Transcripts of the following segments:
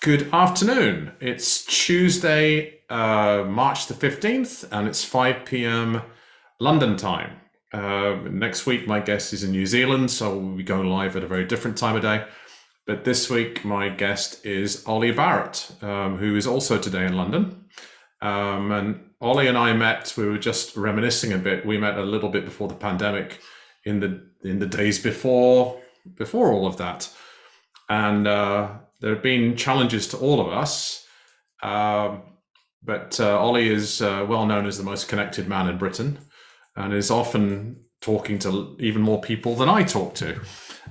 Good afternoon. It's Tuesday, March the 15th, and it's 5 p.m. London time. Next week, my guest is in New Zealand, so we'll be going live at a very different time of day. But this week, my guest is Oli Barrett, who is also today in London. And Oli and I met, we were just reminiscing a bit. We met a little bit before the pandemic in the days before all of that. And there have been challenges to all of us, but Oli is well known as the most connected man in Britain and is often talking to even more people than I talk to.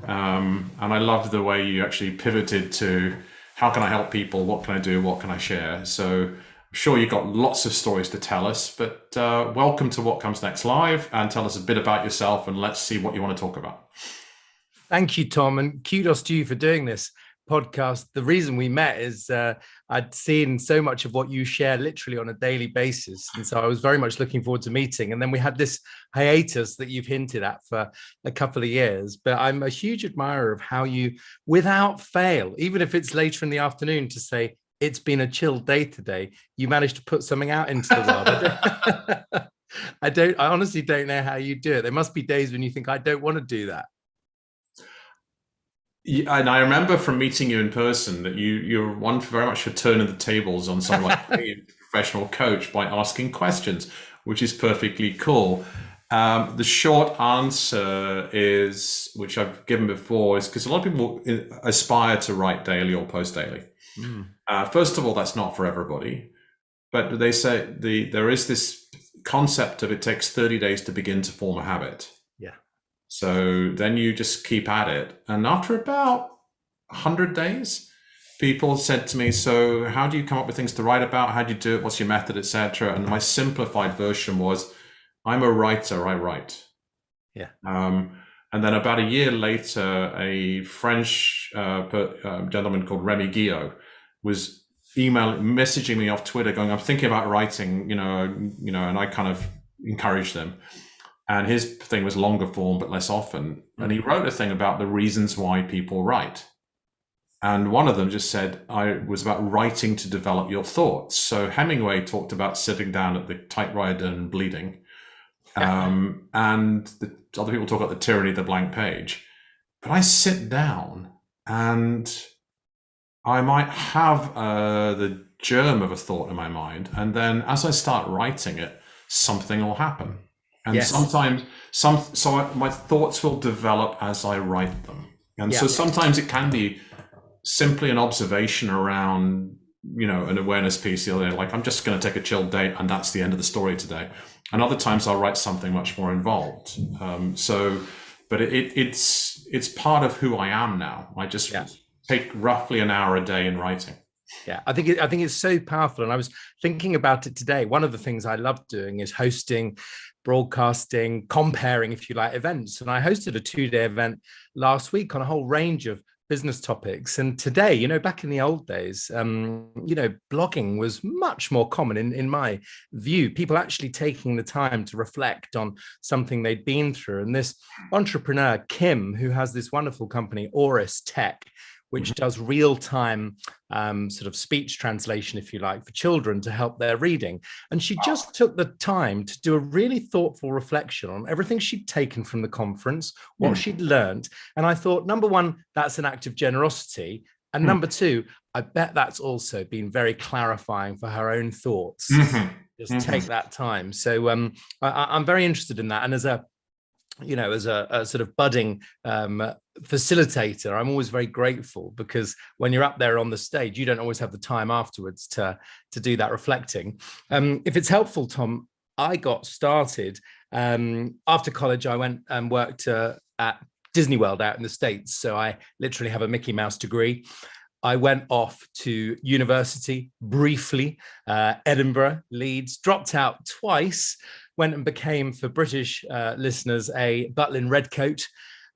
And I love the way you actually pivoted to how can I help people, what can I do, what can I share? So I'm sure you've got lots of stories to tell us, but welcome to What Comes Next Live, and tell us a bit about yourself and let's see what you want to talk about. Thank you, Tom, and kudos to you for doing this podcast. The reason we met is I'd seen so much of what you share literally on a daily basis, and so I was very much looking forward to meeting. And then we had this hiatus that you've hinted at for a couple of years, but I'm a huge admirer of how you, without fail, even if it's later in the afternoon, to say it's been a chill day today, you managed to put something out into the world. I honestly don't know how you do it. There must be days when you think, I don't want to do that. Yeah, and I remember from meeting you in person that you're one very much for turning the tables on someone like me, a professional coach, by asking questions, which is perfectly cool. The short answer is, which I've given before, is because a lot of people aspire to write daily or post daily. First of all, that's not for everybody, but they say there is this concept of it takes 30 days to begin to form a habit. So then you just keep at it. And after about 100 days, people said to me, so how do you come up with things to write about? How do you do it? What's your method, etc.? And my simplified version was, I'm a writer, I write. Yeah. And then about a year later, a French gentleman called Remy Guillot was messaging me off Twitter going, I'm thinking about writing, and I kind of encouraged them. And his thing was longer form, but less often. And he wrote a thing about the reasons why people write. And one of them just said, was about writing to develop your thoughts. So Hemingway talked about sitting down at the typewriter and bleeding. And the other people talk about the tyranny of the blank page. But I sit down and I might have the germ of a thought in my mind. And then as I start writing it, something will happen. And sometimes my thoughts will develop as I write them. And so sometimes it can be simply an observation around, an awareness piece the other day, like I'm just going to take a chill day and that's the end of the story today. And other times I'll write something much more involved. But it's part of who I am now. I just take roughly an hour a day in writing. Yeah, I think it's so powerful. And I was thinking about it today. One of the things I love doing is hosting, broadcasting, comparing, if you like, events. And I hosted a 2-day event last week on a whole range of business topics. And today, back in the old days, blogging was much more common in my view, people actually taking the time to reflect on something they'd been through. And this entrepreneur, Kim, who has this wonderful company, Auris Tech, which does real-time sort of speech translation, if you like, for children to help their reading. And she just took the time to do a really thoughtful reflection on everything she'd taken from the conference, what she'd learned. And I thought, number one, that's an act of generosity. And number two, I bet that's also been very clarifying for her own thoughts. Just take that time. So I'm very interested in that. And as a sort of budding facilitator, I'm always very grateful, because when you're up there on the stage, you don't always have the time afterwards to do that reflecting. If it's helpful, Tom, I got started after college. I went and worked at Disney World out in the States. So I literally have a Mickey Mouse degree. I went off to university briefly, Edinburgh, Leeds, dropped out twice, went and became, for British listeners, a Butlin redcoat.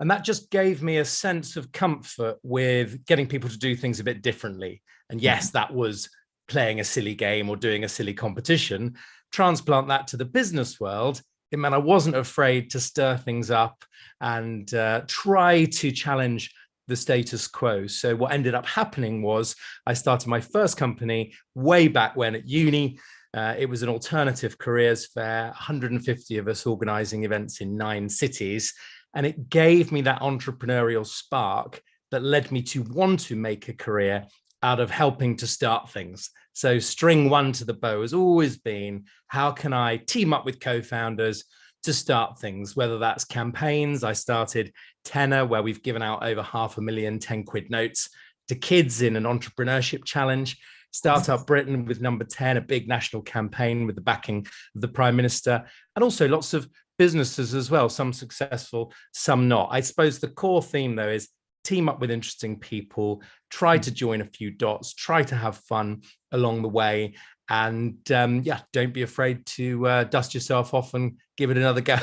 And that just gave me a sense of comfort with getting people to do things a bit differently. And yes, that was playing a silly game or doing a silly competition. Transplant that to the business world, it meant I wasn't afraid to stir things up and try to challenge the status quo. So what ended up happening was I started my first company way back when at uni. It was an alternative careers fair, 150 of us organizing events in 9 cities. And it gave me that entrepreneurial spark that led me to want to make a career out of helping to start things. So string one to the bow has always been, how can I team up with co-founders to start things, whether that's campaigns. I started Tenor, where we've given out over 500,000 10-quid notes to kids in an entrepreneurship challenge. Startup Britain with Number 10, a big national campaign with the backing of the Prime Minister, and also lots of businesses as well, some successful, some not. I suppose the core theme, though, is team up with interesting people, try to join a few dots, try to have fun along the way, and yeah, don't be afraid to dust yourself off and give it another go.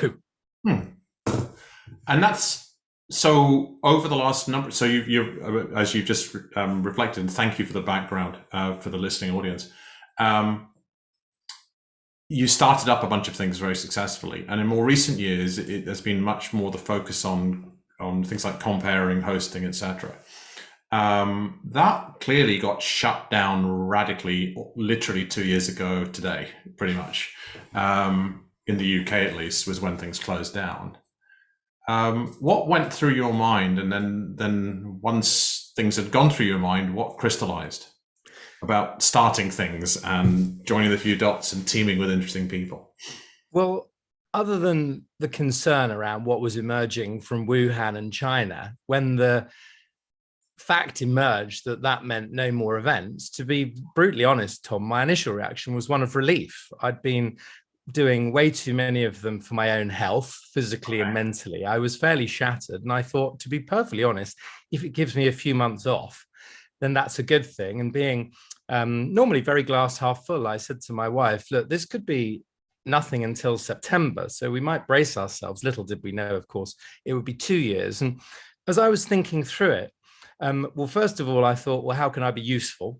And that's so over the last number. So you've as you've just reflected, and thank you for the background for the listening audience. You started up a bunch of things very successfully, and in more recent years, it has been much more the focus on things like comparing, hosting, etc. That clearly got shut down radically, literally 2 years ago today, pretty much. In the UK, at least, was when things closed down. What went through your mind, and then once things had gone through your mind, what crystallized about starting things and joining the few dots and teaming with interesting people? Well, other than the concern around what was emerging from Wuhan and China, when the fact emerged that that meant no more events, to be brutally honest, Tom, my initial reaction was one of relief. I'd been doing way too many of them for my own health, physically and mentally. I was fairly shattered. And I thought, to be perfectly honest, if it gives me a few months off, then that's a good thing. And being normally very glass half full, I said to my wife, look, this could be nothing until September. So we might brace ourselves. Little did we know, of course, it would be 2 years. And as I was thinking through it, well, first of all, I thought, well, how can I be useful?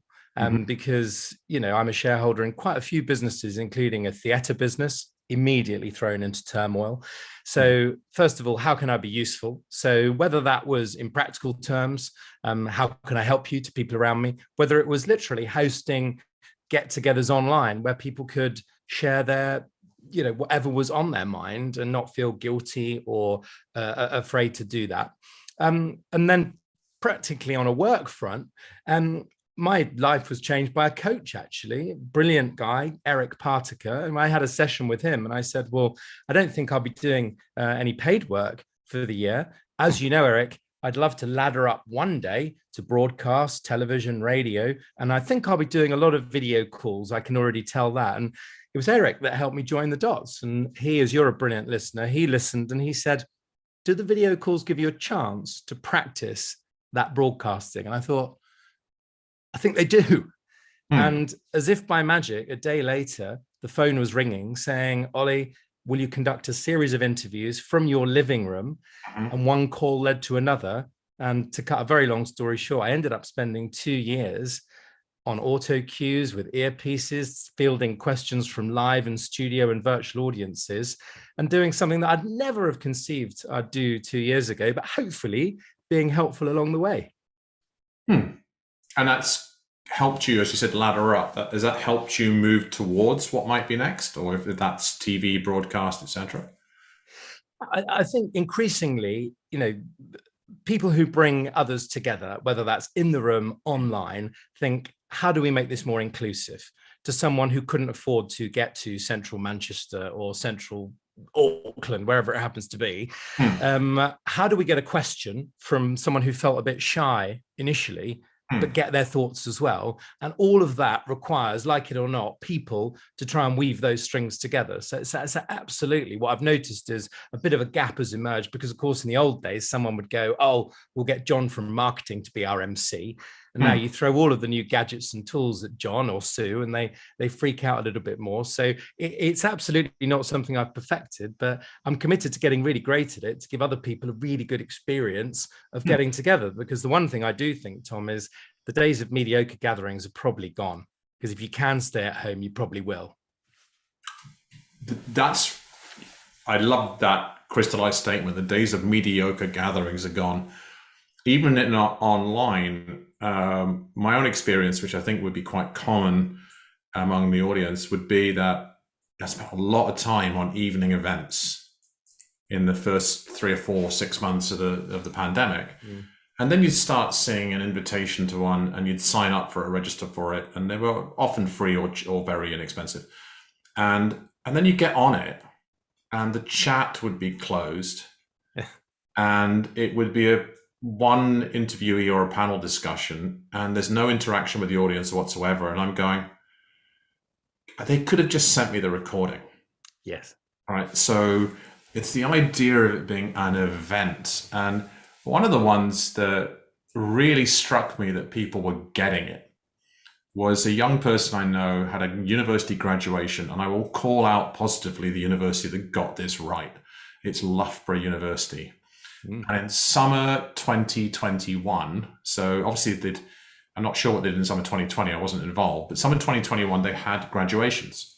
Because, you know, I'm a shareholder in quite a few businesses, including a theatre business, immediately thrown into turmoil. So first of all, how can I be useful? So whether that was in practical terms, how can I help you to people around me? Whether it was literally hosting get-togethers online where people could share their, you know, whatever was on their mind and not feel guilty or afraid to do that. And then practically on a work front, my life was changed by a coach, actually, a brilliant guy, Eric Partiker. And I had a session with him and I said, well, I don't think I'll be doing any paid work for the year. As you know, Eric, I'd love to ladder up one day to broadcast, television, radio. And I think I'll be doing a lot of video calls. I can already tell that. And it was Eric that helped me join the dots. And he, as you're a brilliant listener, he listened and he said, do the video calls give you a chance to practice that broadcasting? And I thought, I think they do. And as if by magic, a day later, the phone was ringing saying, Oli, will you conduct a series of interviews from your living room? And one call led to another. And to cut a very long story short, I ended up spending 2 years on auto cues with earpieces, fielding questions from live and studio and virtual audiences, and doing something that I'd never have conceived I'd do 2 years ago, but hopefully being helpful along the way. And that's helped you, as you said, ladder up. Has that helped you move towards what might be next, or if that's TV, broadcast, etc.? I think increasingly, you know, people who bring others together, whether that's in the room, online, think, how do we make this more inclusive to someone who couldn't afford to get to central Manchester or central Auckland, wherever it happens to be? How do we get a question from someone who felt a bit shy initially, but get their thoughts as well? And all of that requires, like it or not, people to try and weave those strings together. So it's absolutely what I've noticed is a bit of a gap has emerged, because of course in the old days someone would go, oh, we'll get John from marketing to be our MC. And now you throw all of the new gadgets and tools at John or Sue and they freak out a little bit more. So it's absolutely not something I've perfected, but I'm committed to getting really great at it, to give other people a really good experience of getting together. Because the one thing I do think, Tom, is the days of mediocre gatherings are probably gone. Because if you can stay at home, you probably will. I love that crystallized statement. The days of mediocre gatherings are gone. even in online, my own experience, which I think would be quite common among the audience, would be that I spent a lot of time on evening events in the first 3 or 4, 6 months of the pandemic. And then you'd start seeing an invitation to one, and you'd sign up for it, register for it, and they were often free or very inexpensive. And then you get on it, and the chat would be closed, and it would be one interviewee or a panel discussion, and there's no interaction with the audience whatsoever. And I'm going, they could have just sent me the recording. Yes. All right. So it's the idea of it being an event. And one of the ones that really struck me that people were getting it was a young person I know had a university graduation, and I will call out positively the university that got this right. It's Loughborough University. And in summer 2021, so obviously I'm not sure what they did in summer 2020, I wasn't involved, but summer 2021, they had graduations.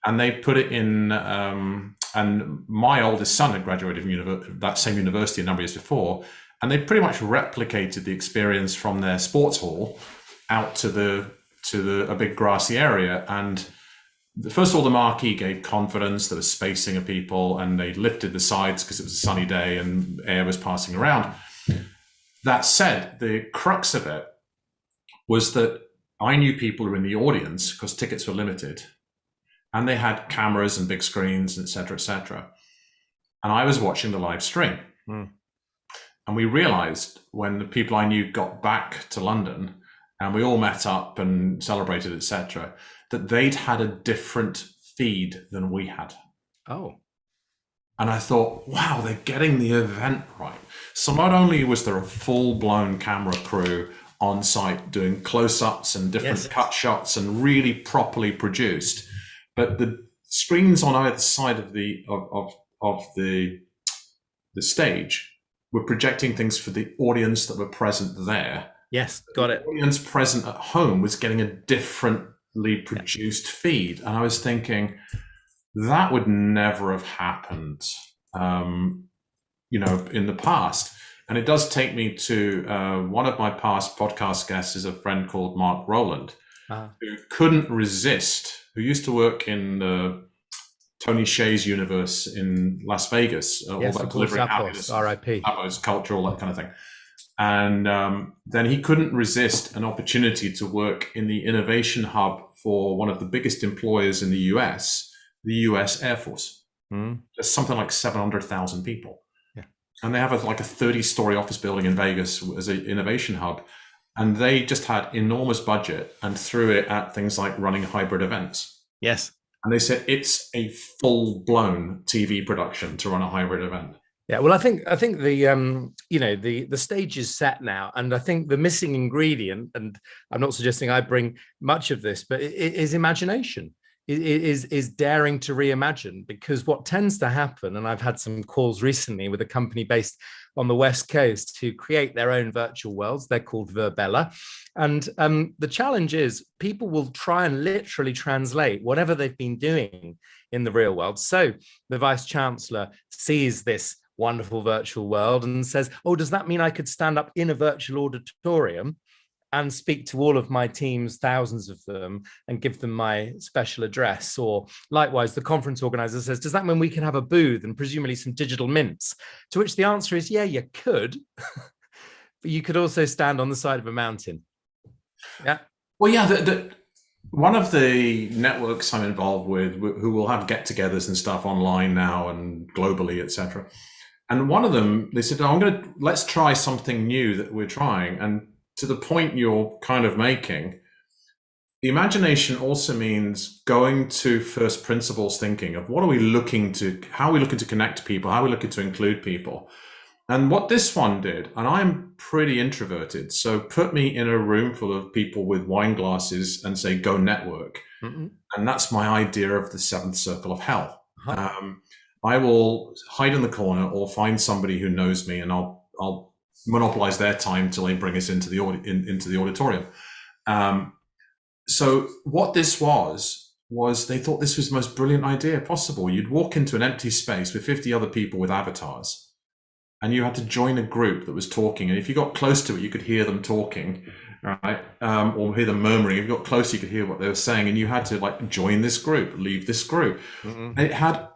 And they put it in, and my oldest son had graduated from that same university a number of years before, and they pretty much replicated the experience from their sports hall out to a big grassy area. And first of all, the marquee gave confidence. There was spacing of people, and they lifted the sides because it was a sunny day and air was passing around. That said, the crux of it was that I knew people who were in the audience because tickets were limited, and they had cameras and big screens, et cetera, et cetera. And I was watching the live stream. And we realized when the people I knew got back to London and we all met up and celebrated, et cetera, that they'd had a different feed than we had. Oh. And I thought, wow, they're getting the event right. So not only was there a full-blown camera crew on site doing close-ups and different cut shots and really properly produced, but the screens on either side of the stage were projecting things for the audience that were present there. Yes, got it. The audience present at home was getting a differently produced feed. And I was thinking, that would never have happened, in the past. And it does take me to one of my past podcast guests is a friend called Mark Rowland, who couldn't resist, who used to work in Tony Hsieh's universe in Las Vegas, all that delivering happiness, R.I.P. culture, all that kind of thing. And then he couldn't resist an opportunity to work in the innovation hub for one of the biggest employers in the US Air Force. There's something like 700,000 people. And they have a 30-story office building in Vegas as an innovation hub. And they just had enormous budget and threw it at things like running hybrid events. Yes. And they said it's a full-blown TV production to run a hybrid event. Yeah, well, I think the the stage is set now, and I think the missing ingredient, and I'm not suggesting I bring much of this, but it is imagination. Is daring to reimagine, because what tends to happen, and I've had some calls recently with a company based on the West Coast who create their own virtual worlds. They're called Verbella. And the challenge is people will try and literally translate whatever they've been doing in the real world. So the Vice Chancellor sees this wonderful virtual world and says, oh, does that mean I could stand up in a virtual auditorium and speak to all of my teams, thousands of them, and give them my special address? Or likewise, the conference organizer says, does that mean we can have a booth and presumably some digital mints? To which the answer is, yeah, you could, but you could also stand on the side of a mountain. Yeah. Well, yeah, one of the networks I'm involved with, who will have get-togethers and stuff online now and globally, etc. And one of them, they said, let's try something new that we're trying. And to the point you're kind of making, the imagination also means going to first principles thinking of how are we looking to connect people, how are we looking to include people. And what this one did, and I'm pretty introverted, so put me in a room full of people with wine glasses and say, go network. And that's my idea of the seventh circle of hell. I will hide in the corner or find somebody who knows me, and I'll monopolize their time till they bring us into the auditorium. So what this was they thought this was the most brilliant idea possible. You'd walk into an empty space with 50 other people with avatars, and you had to join a group that was talking. And if you got close to it, you could hear them talking, right? Or hear them murmuring. If you got close, you could hear what they were saying, and you had to like join this group, leave this group. And it had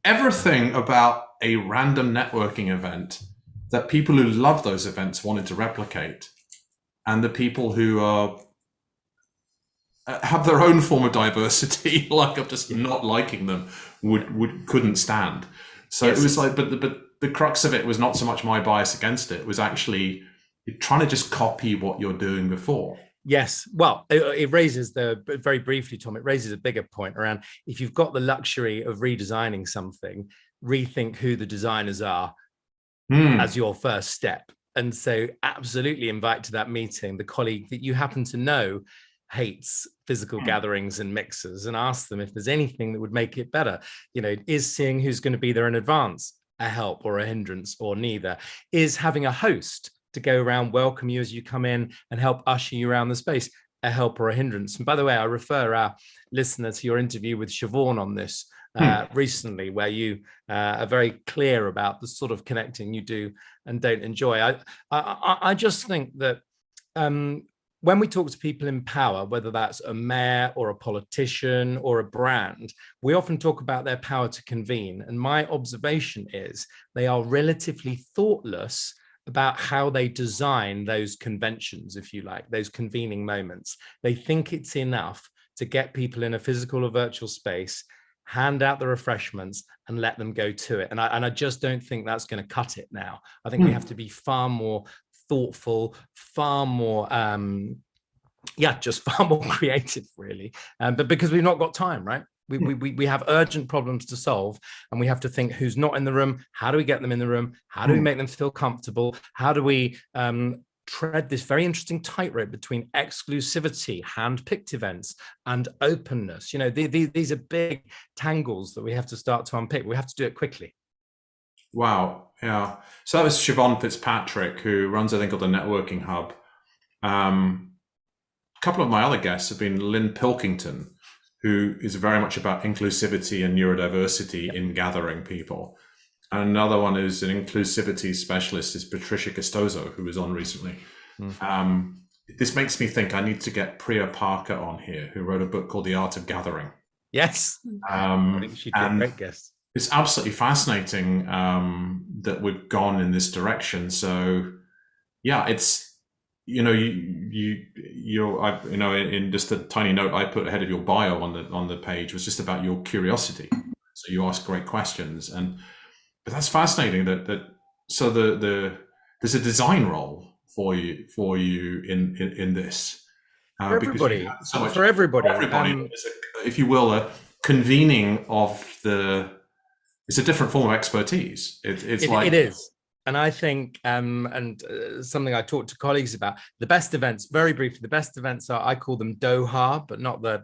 everything about a random networking event that people who love those events wanted to replicate, and the people who have their own form of diversity, like of just not liking them, couldn't stand. So it was like, but the crux of it was not so much my bias against it. It was actually trying to just copy what you're doing before. Yes. Well, it raises very briefly, Tom, it raises a bigger point around if you've got the luxury of redesigning something, rethink who the designers are as your first step. And so absolutely invite to that meeting the colleague that you happen to know hates physical gatherings and mixers, and ask them if there's anything that would make it better. You know, is seeing who's going to be there in advance a help or a hindrance, or neither? Is having a host to go around, welcome you as you come in and help usher you around the space a help or a hindrance? And by the way, I refer our listener to your interview with Siobhan on this recently, where you are very clear about the sort of connecting you do and don't enjoy. I just think that when we talk to people in power, whether that's a mayor or a politician or a brand, we often talk about their power to convene. And my observation is they are relatively thoughtless about how they design those conventions, if you like, those convening moments. They think it's enough to get people in a physical or virtual space, hand out the refreshments, and let them go to it. And I just don't think that's going to cut it now. I think we have to be far more thoughtful, far more, just far more creative, really. But because we've not got time, right? We have urgent problems to solve, and we have to think who's not in the room. How do we get them in the room? How do we make them feel comfortable? How do we tread this very interesting tightrope between exclusivity, hand-picked events, and openness? You know, these are big tangles that we have to start to unpick. We have to do it quickly. Wow. Yeah. So that was Siobhan Fitzpatrick, who runs a thing called the Networking Hub. A couple of my other guests have been Lynn Pilkington, who is very much about inclusivity and neurodiversity in gathering people. And another one is an inclusivity specialist, is Patricia Costoso, who was on recently. This makes me think I need to get Priya Parker on here, who wrote a book called The Art of Gathering. Yes. I think she'd be a great guest. It's absolutely fascinating that we've gone in this direction. So yeah, it's, in just a tiny note I put ahead of your bio on the page was just about your curiosity. So you ask great questions, but that's fascinating that there's a design role for you in this. For everybody, for everybody, if you will, a convening of it's a different form of expertise. It is. And I think, something I talk to colleagues about, the best events, very briefly, the best events are, I call them Doha, but not the,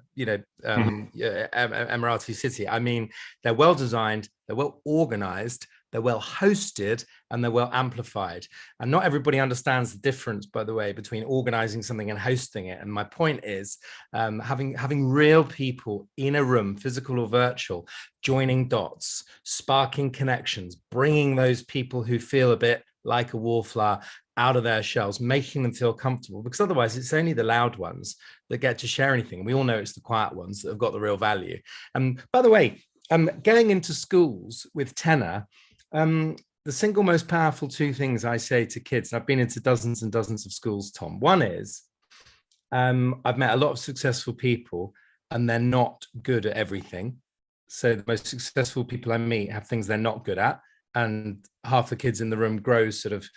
Emirati city. I mean, they're well designed, they're well organized, they're well hosted, and they're well amplified. And not everybody understands the difference, by the way, between organizing something and hosting it. And my point is having real people in a room, physical or virtual, joining dots, sparking connections, bringing those people who feel a bit like a wallflower out of their shells, making them feel comfortable, because otherwise it's only the loud ones that get to share anything. We all know it's the quiet ones that have got the real value. And by the way, going into schools with tenor, the single most powerful two things I say to kids, and I've been into dozens and dozens of schools, Tom. One is, I've met a lot of successful people and they're not good at everything. So the most successful people I meet have things they're not good at. And half the kids in the room grow sort of,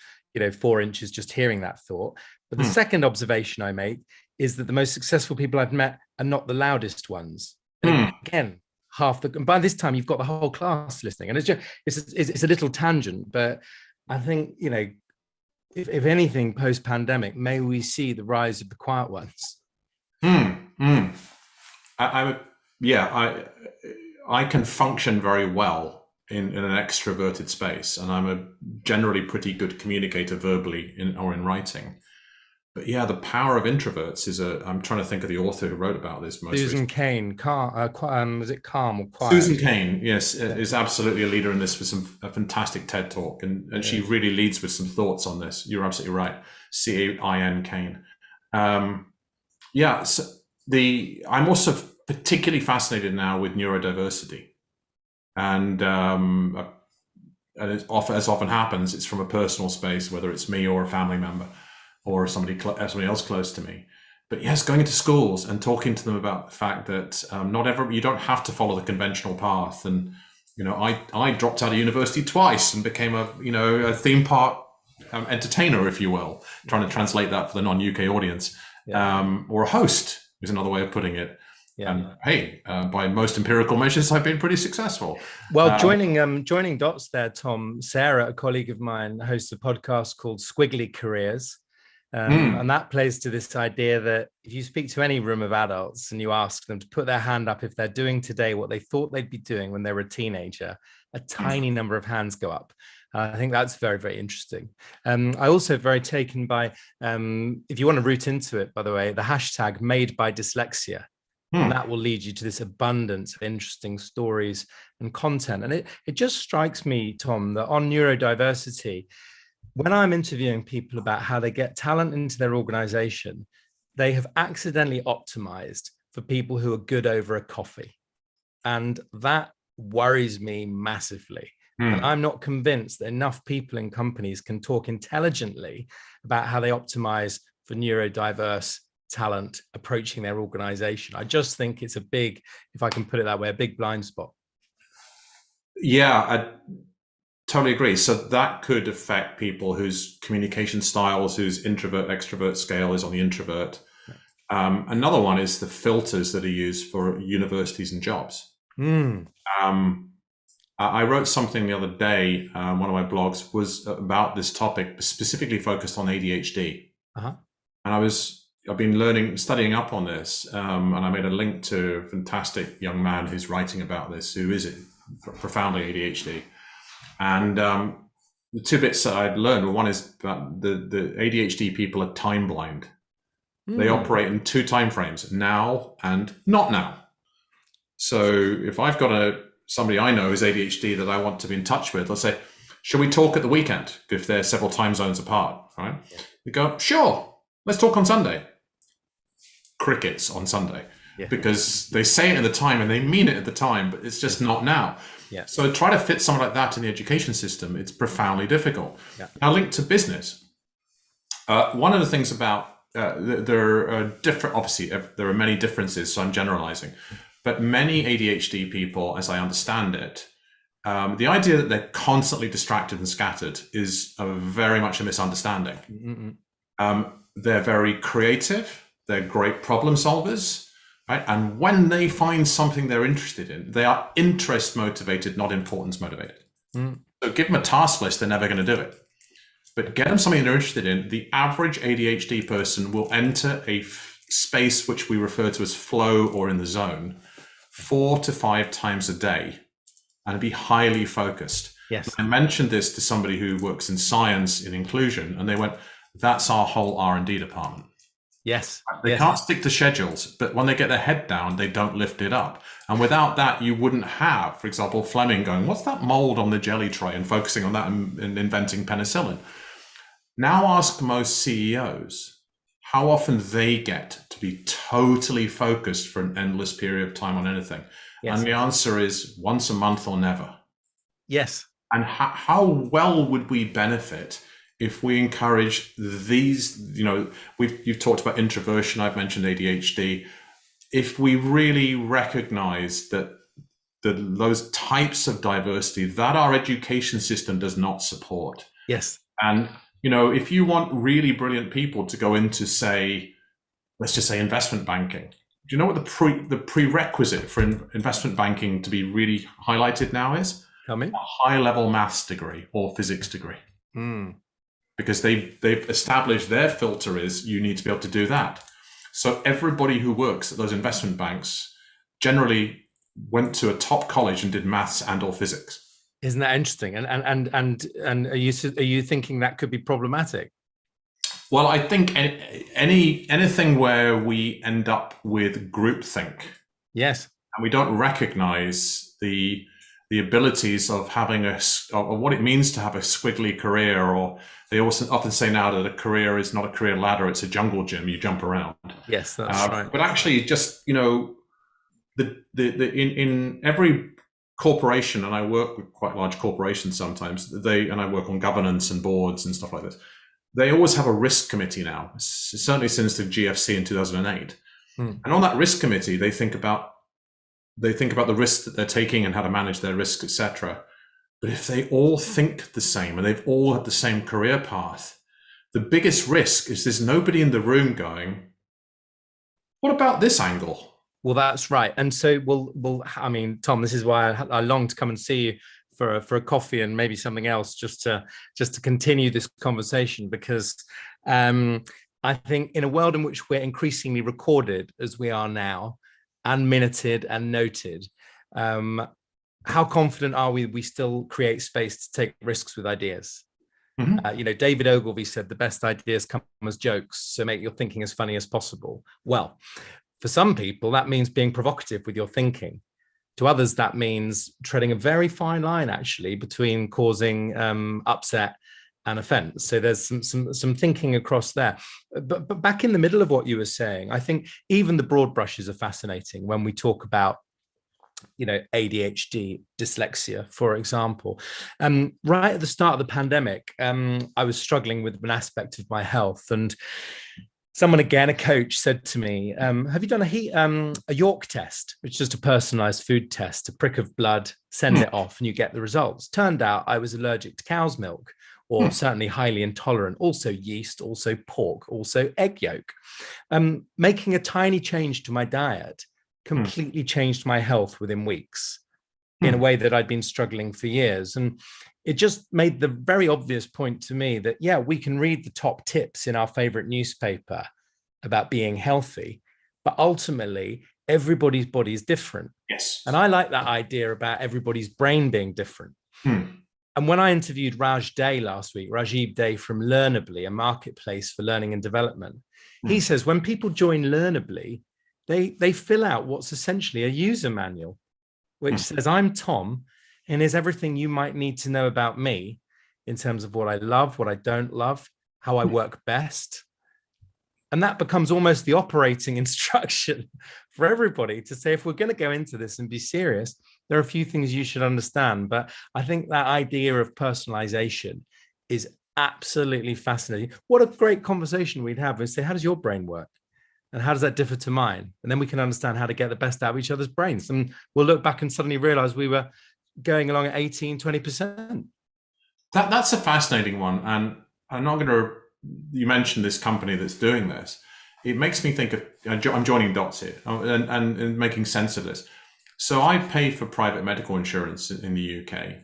4 inches just hearing that thought. But the second observation I make is that the most successful people I've met are not the loudest ones. And again, by this time you've got the whole class listening, and it's a little tangent, but I think if anything post-pandemic, may we see the rise of the quiet ones. I can function very well in an extroverted space, and I'm a generally pretty good communicator verbally in writing. But yeah, the power of introverts is I'm trying to think of the author who wrote about this most Susan recently. Cain, was it Calm or Quiet? Susan Cain, yes, is absolutely a leader in this with a fantastic TED talk, and she really leads with some thoughts on this. You're absolutely right. Cain Cain. Yeah, so I'm also particularly fascinated now with neurodiversity, and as often happens, it's from a personal space, whether it's me or a family member or somebody else close to me. But yes, going into schools and talking to them about the fact that you don't have to follow the conventional path. And I dropped out of university twice and became a theme park entertainer, if you will, trying to translate that for the non-UK audience, or a host is another way of putting it. Yeah. And hey, by most empirical measures, I've been pretty successful. Well, joining dots there, Tom, Sarah, a colleague of mine, hosts a podcast called Squiggly Careers. And that plays to this idea that if you speak to any room of adults and you ask them to put their hand up if they're doing today what they thought they'd be doing when they were a teenager, a tiny number of hands go up. I think that's very, very interesting. I also very taken by, if you want to root into it, by the way, the hashtag made by dyslexia. And that will lead you to this abundance of interesting stories and content. And it just strikes me, Tom, that on neurodiversity, when I'm interviewing people about how they get talent into their organization, they have accidentally optimized for people who are good over a coffee. And that worries me massively. And I'm not convinced that enough people in companies can talk intelligently about how they optimize for neurodiverse talent approaching their organization. I just think it's a big, if I can put it that way, a big blind spot. Yeah, I totally agree. So that could affect people whose communication styles, whose introvert-extrovert scale is on the introvert. Another one is the filters that are used for universities and jobs. I wrote something the other day, one of my blogs was about this topic, specifically focused on ADHD. And I've been studying up on this, and I made a link to a fantastic young man who's writing about this, who is profoundly ADHD. And the two bits that I'd learned, one is that the ADHD people are time blind. They operate in two time frames, now and not now. So if I've got somebody I know who's ADHD that I want to be in touch with, let's say, should we talk at the weekend if they're several time zones apart, right? We go, sure, let's talk on Sunday. Crickets on Sunday, because they say it at the time and they mean it at the time, but it's just not now. So try to fit something like that in the education system. It's profoundly difficult. Now, linked to business, one of the things about there are different, obviously there are many differences, so I'm generalizing, but many ADHD people, as I understand it, the idea that they're constantly distracted and scattered is very much a misunderstanding. They're very creative. They're great problem solvers, right? And when they find something they're interested in, they are interest motivated, not importance motivated. So give them a task list, they're never going to do it. But get them something they're interested in. The average ADHD person will enter a space which we refer to as flow or in the zone 4 to 5 times a day and be highly focused. I mentioned this to somebody who works in science in inclusion, and they went, that's our whole R&D department. They can't stick to schedules, but when they get their head down, they don't lift it up. And without that, you wouldn't have, for example, Fleming going, what's that mold on the jelly tray, and focusing on that and inventing penicillin. Now ask most CEOs how often they get to be totally focused for an endless period of time on anything. And the answer is once a month or never. And how well would we benefit if we encourage these, you've talked about introversion, I've mentioned ADHD. If we really recognize that those types of diversity that our education system does not support. And, if you want really brilliant people to go into, say, let's just say investment banking, do you know what the prerequisite for investment banking to be really highlighted now is? A high-level maths degree or physics degree. Because they've established their filter is you need to be able to do that. So everybody who works at those investment banks generally went to a top college and did maths and or physics. Isn't that interesting? And are you thinking that could be problematic? Well, I think anything where we end up with groupthink, Yes. and we don't recognize the abilities of having or what it means to have a squiggly career, or they also often say now that a career is not a career ladder, it's a jungle gym, you jump around. Yes, that's right. But actually, just, in every corporation, and I work with quite large corporations sometimes, and I work on governance and boards and stuff like this, they always have a risk committee now, certainly since the GFC in 2008. And on that risk committee, they think about the risks that they're taking and how to manage their risks, etc. But if they all think the same and they've all had the same career path, the biggest risk is there's nobody in the room going, what about this angle? Well, that's right. And so I mean, Tom, this is why I long to come and see you for a coffee and maybe something else, just to continue this conversation, because I think in a world in which we're increasingly recorded as we are now, and minuted and noted, how confident are we still create space to take risks with ideas? David Ogilvy said the best ideas come as jokes, so make your thinking as funny as possible. Well, for some people, that means being provocative with your thinking. To others, that means treading a very fine line, actually, between causing upset and offense. So there's some thinking across there. But back in the middle of what you were saying, I think even the broad brushes are fascinating when we talk about, ADHD, dyslexia, for example. Right at the start of the pandemic, I was struggling with an aspect of my health, and someone, again, a coach, said to me, have you done a York test, which is just a personalized food test, a prick of blood, send it off and you get the results. Turned out I was allergic to cow's milk, or certainly highly intolerant, also yeast, also pork, also egg yolk. Making a tiny change to my diet completely changed my health within weeks in a way that I'd been struggling for years. And it just made the very obvious point to me that, yeah, we can read the top tips in our favorite newspaper about being healthy, but ultimately everybody's body is different. Yes. And I like that idea about everybody's brain being different. And when I interviewed Rajiv Day from Learnably, a marketplace for learning and development, he says when people join Learnably, they fill out what's essentially a user manual, which says, I'm Tom, and here's everything you might need to know about me in terms of what I love, what I don't love, how I work best. And that becomes almost the operating instruction for everybody to say, if we're going to go into this and be serious, there are a few things you should understand. But I think that idea of personalization is absolutely fascinating. What a great conversation we'd have and say, how does your brain work? And how does that differ to mine? And then we can understand how to get the best out of each other's brains. And we'll look back and suddenly realize we were going along at 18, 20%. That's a fascinating one. And I'm not going to, you mentioned this company that's doing this. It makes me think of, I'm joining dots here and making sense of this. So I pay for private medical insurance in the UK,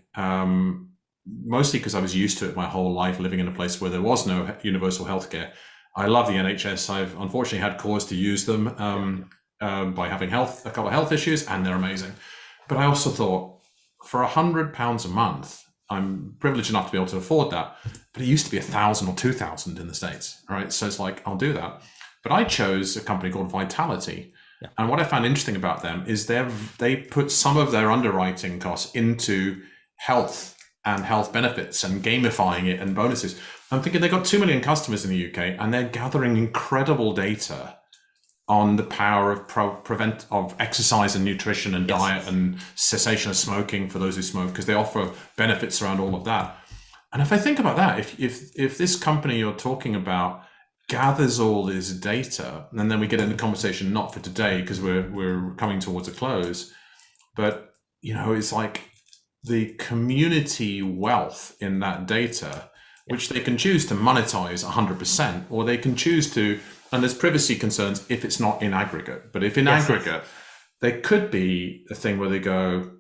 mostly because I was used to it my whole life, living in a place where there was no universal healthcare. I love the NHS. I've unfortunately had cause to use them by having a couple of health issues, and they're amazing. But I also thought, for £100 a month, I'm privileged enough to be able to afford that. But it used to be 1,000 or 2,000 in the States, right? So it's like, I'll do that. But I chose a company called Vitality. Yeah. And what I found interesting about them is they put some of their underwriting costs into health and health benefits and gamifying it and bonuses. I'm thinking they've got 2 million customers in the UK, and they're gathering incredible data on the power of exercise and nutrition and diet and cessation of smoking for those who smoke, because they offer benefits around all of that. And if I think about that, if this company you're talking about gathers all this data, and then we get into the conversation, not for today because we're coming towards a close, but it's like the community wealth in that data, which they can choose to monetize 100%, or they can choose to, and there's privacy concerns if it's not in aggregate. But if in aggregate, there could be a thing where they go,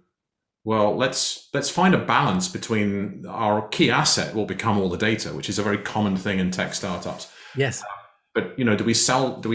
well, let's find a balance between our key asset will become all the data, which is a very common thing in tech startups. Yes. But do we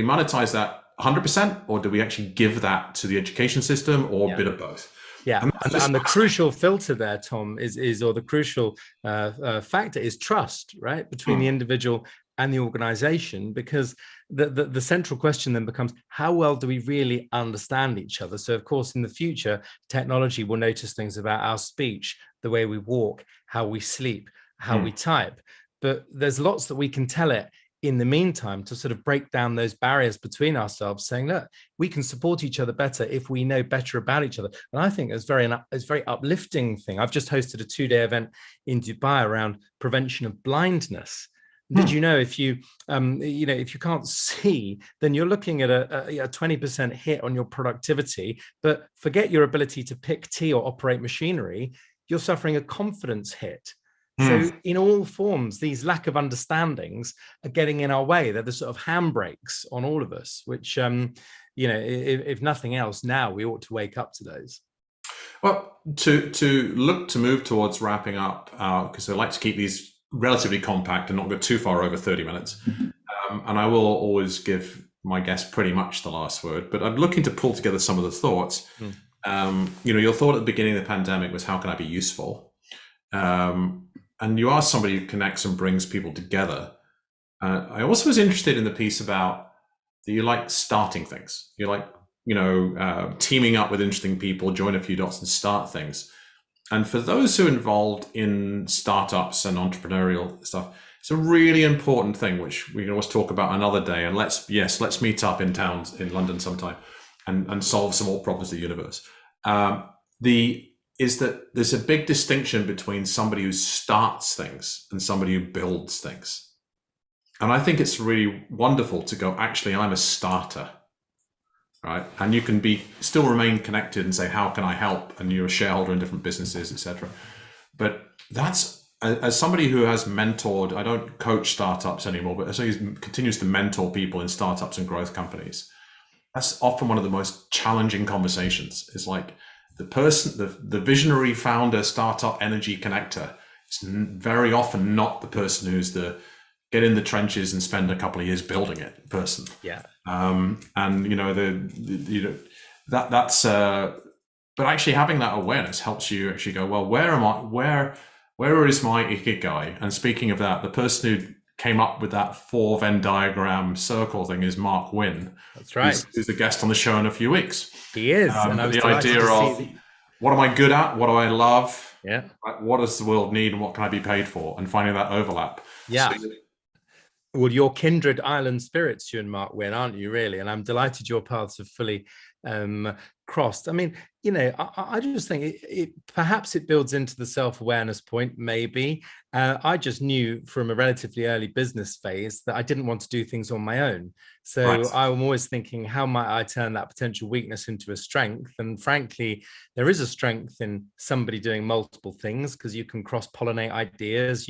monetize that 100%, or do we actually give that to the education system, or a bit of both? Yeah, and the crucial filter there, Tom, is or the crucial factor is trust, right, between the individual and the organization, because the central question then becomes, how well do we really understand each other? So of course, in the future, technology will notice things about our speech, the way we walk, how we sleep, how we type, but there's lots that we can tell it in the meantime to sort of break down those barriers between ourselves, saying, look, we can support each other better if we know better about each other. And I think it's very uplifting thing. I've just hosted a 2-day event in Dubai around prevention of blindness. Did you know if you if you can't see, then you're looking at a 20% hit on your productivity, but forget your ability to pick tea or operate machinery, you're suffering a confidence hit. So in all forms, these lack of understandings are getting in our way. They're the sort of handbrakes on all of us, which, if nothing else, now we ought to wake up to those. Well, to move towards wrapping up, because I like to keep these relatively compact and not go too far over 30 minutes. And I will always give my guest pretty much the last word, but I'm looking to pull together some of the thoughts. Your thought at the beginning of the pandemic was, how can I be useful? And you are somebody who connects and brings people together. I also was interested in the piece about that you like starting things. You like, teaming up with interesting people, join a few dots and start things. And for those who are involved in startups and entrepreneurial stuff, it's a really important thing, which we can always talk about another day. And let's meet up in town in London sometime and solve some more problems of the universe. Is that there's a big distinction between somebody who starts things and somebody who builds things. And I think it's really wonderful to go, actually, I'm a starter, right? And you can still remain connected and say, how can I help? And you're a shareholder in different businesses, etc. But that's, as somebody who has mentored, I don't coach startups anymore, but as somebody who continues to mentor people in startups and growth companies, that's often one of the most challenging conversations. It's like, the person, the visionary founder, startup energy connector is very often not the person who's the get in the trenches and spend a couple of years building it person. Yeah. That's but actually having that awareness helps you actually go, well, where is my ikigai? And speaking of that, the person who came up with that 4 Venn diagram circle thing is Mark Wynn. That's right. Who's a guest on the show in a few weeks. He is. And the idea of what am I good at? What do I love? Yeah. What does the world need and what can I be paid for? And finding that overlap. Yeah. Well, you're kindred island spirits, you and Mark Wynn, aren't you, really? And I'm delighted your paths have fully crossed. I mean, I just think perhaps it builds into the self-awareness point, maybe. I just knew from a relatively early business phase that I didn't want to do things on my own. So right. I'm always thinking, how might I turn that potential weakness into a strength? And frankly, there is a strength in somebody doing multiple things because you can cross-pollinate ideas.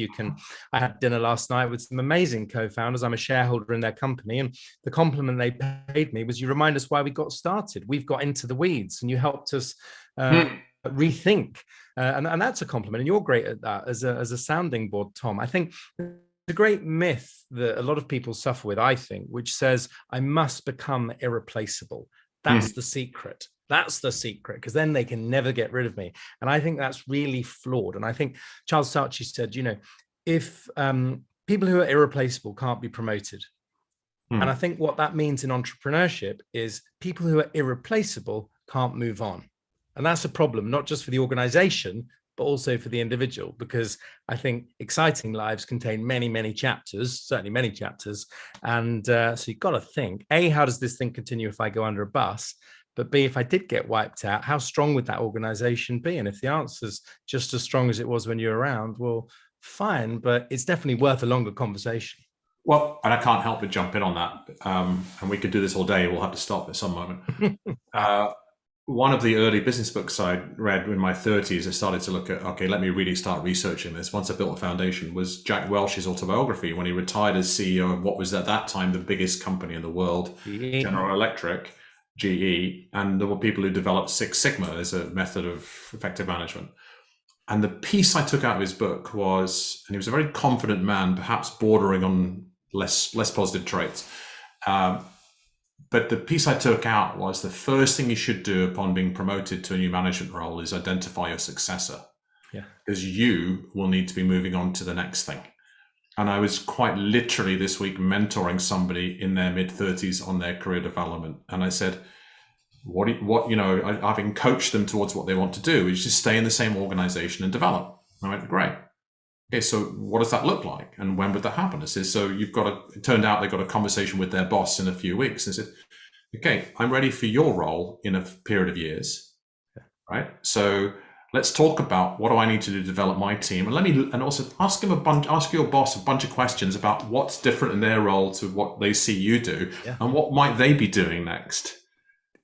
I had dinner last night with some amazing co-founders. I'm a shareholder in their company. And the compliment they paid me was, you remind us why we got started. We've got into the weeds and you helped us rethink. And that's a compliment. And you're great at that as a sounding board, Tom. I think a great myth that a lot of people suffer with, I think, which says, I must become irreplaceable. That's the secret. That's the secret, because then they can never get rid of me. And I think that's really flawed. And I think Charles Saatchi said, if people who are irreplaceable can't be promoted. And I think what that means in entrepreneurship is people who are irreplaceable can't move on. And that's a problem, not just for the organization, but also for the individual, because I think exciting lives contain many, many chapters, certainly many chapters. And so you've got to think, A, how does this thing continue if I go under a bus? But B, if I did get wiped out, how strong would that organization be? And if the answer's just as strong as it was when you were around, well, fine, but it's definitely worth a longer conversation. Well, and I can't help but jump in on that. And we could do this all day. We'll have to stop at some moment. One of the early business books I read in my 30s, I started to look at, okay, let me really start researching this. Once I built a foundation, was Jack Welch's autobiography when he retired as CEO of what was at that time the biggest company in the world, General Electric, GE. And there were people who developed Six Sigma as a method of effective management. And the piece I took out of his book was, and he was a very confident man, perhaps bordering on less positive traits. But the piece I took out was the first thing you should do upon being promoted to a new management role is identify your successor. Yeah. Because you will need to be moving on to the next thing. And I was quite literally this week mentoring somebody in their mid-30s on their career development. And I said, having coached them towards what they want to do is just stay in the same organization and develop. And I went, great. Okay, so what does that look like? And when would that happen? I said, so it turned out they got a conversation with their boss in a few weeks. And I said, okay, I'm ready for your role in a period of years, right? So let's talk about what do I need to do to develop my team, and also ask your boss a bunch of questions about what's different in their role to what they see you do, and what might they be doing next.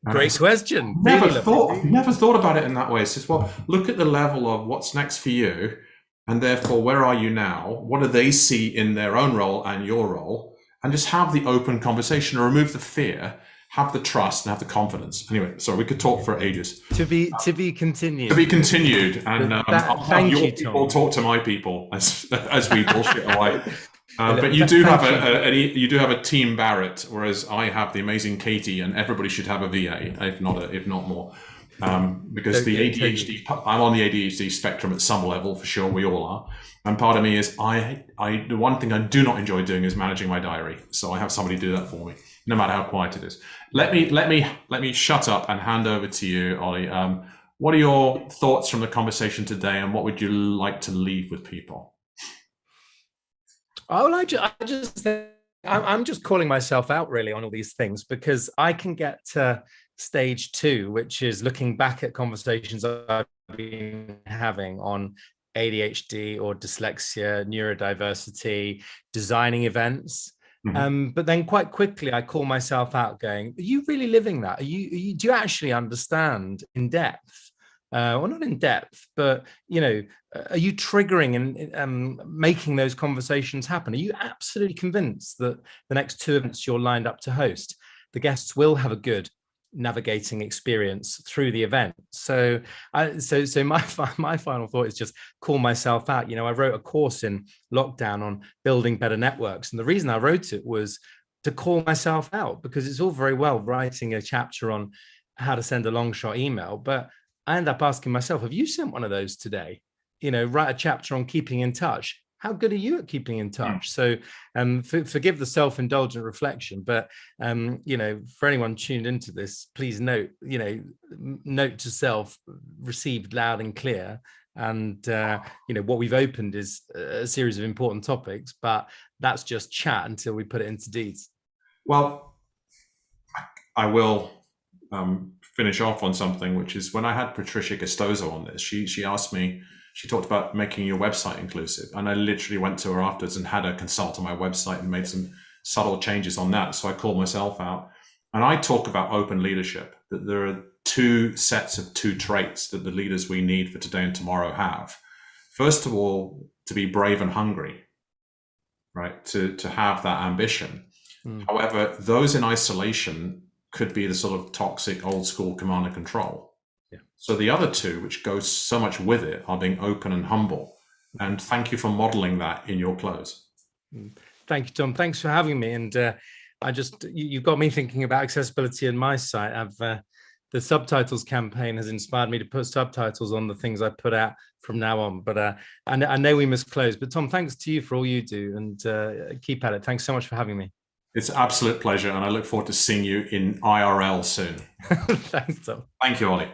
Great question. Never thought about it in that way. It says, well, look at the level of what's next for you, and therefore where are you now? What do they see in their own role and your role? And just have the open conversation, or remove the fear. Have the trust and have the confidence. Anyway, sorry, we could talk for ages. To be continued. To be continued, and I'll have your people Tom. talk to my people as we bullshit away. But you do have a team Barrett, whereas I have the amazing Katie, and everybody should have a VA, if not more, because the ADHD. I'm on the ADHD spectrum at some level for sure. We all are, and part of me is the one thing I do not enjoy doing is managing my diary. So I have somebody do that for me, no matter how quiet it is. Let me shut up and hand over to you, Oli. What are your thoughts from the conversation today, and what would you like to leave with people? Oh, I'm just calling myself out really on all these things, because I can get to stage 2, which is looking back at conversations I've been having on ADHD or dyslexia, neurodiversity, designing events. But then quite quickly I call myself out going, are you really living that? Do you actually understand in depth? Well, not in depth, but, are you triggering and making those conversations happen? Are you absolutely convinced that the next 2 events you're lined up to host, the guests will have a good navigating experience through the event? So my final thought is just call myself out. I wrote a course in lockdown on building better networks, and the reason I wrote it was to call myself out, because it's all very well writing a chapter on how to send a long shot email, but I end up asking myself, have you sent one of those today? Write a chapter on keeping in touch. How good are you at keeping in touch? So forgive the self-indulgent reflection, but for anyone tuned into this, please note to self, received loud and clear. And what we've opened is a series of important topics, but that's just chat until we put it into deeds. Well, I will finish off on something, which is when I had Patricia Gustoso on this, she asked me, she talked about making your website inclusive. And I literally went to her afterwards and had her consult on my website and made some subtle changes on that. So I called myself out. And I talk about open leadership, that there are 2 sets of 2 traits that the leaders we need for today and tomorrow have. First of all, to be brave and hungry, right? To have that ambition. However, those in isolation could be the sort of toxic old school command and control. So the other 2, which goes so much with it, are being open and humble. And thank you for modeling that in your close. Thank you, Tom. Thanks for having me. And you got me thinking about accessibility on my site. The subtitles campaign has inspired me to put subtitles on the things I put out from now on. But I know we must close. But Tom, thanks to you for all you do, and keep at it. Thanks so much for having me. It's an absolute pleasure, and I look forward to seeing you in IRL soon. Thanks, Tom. Thank you, Oli.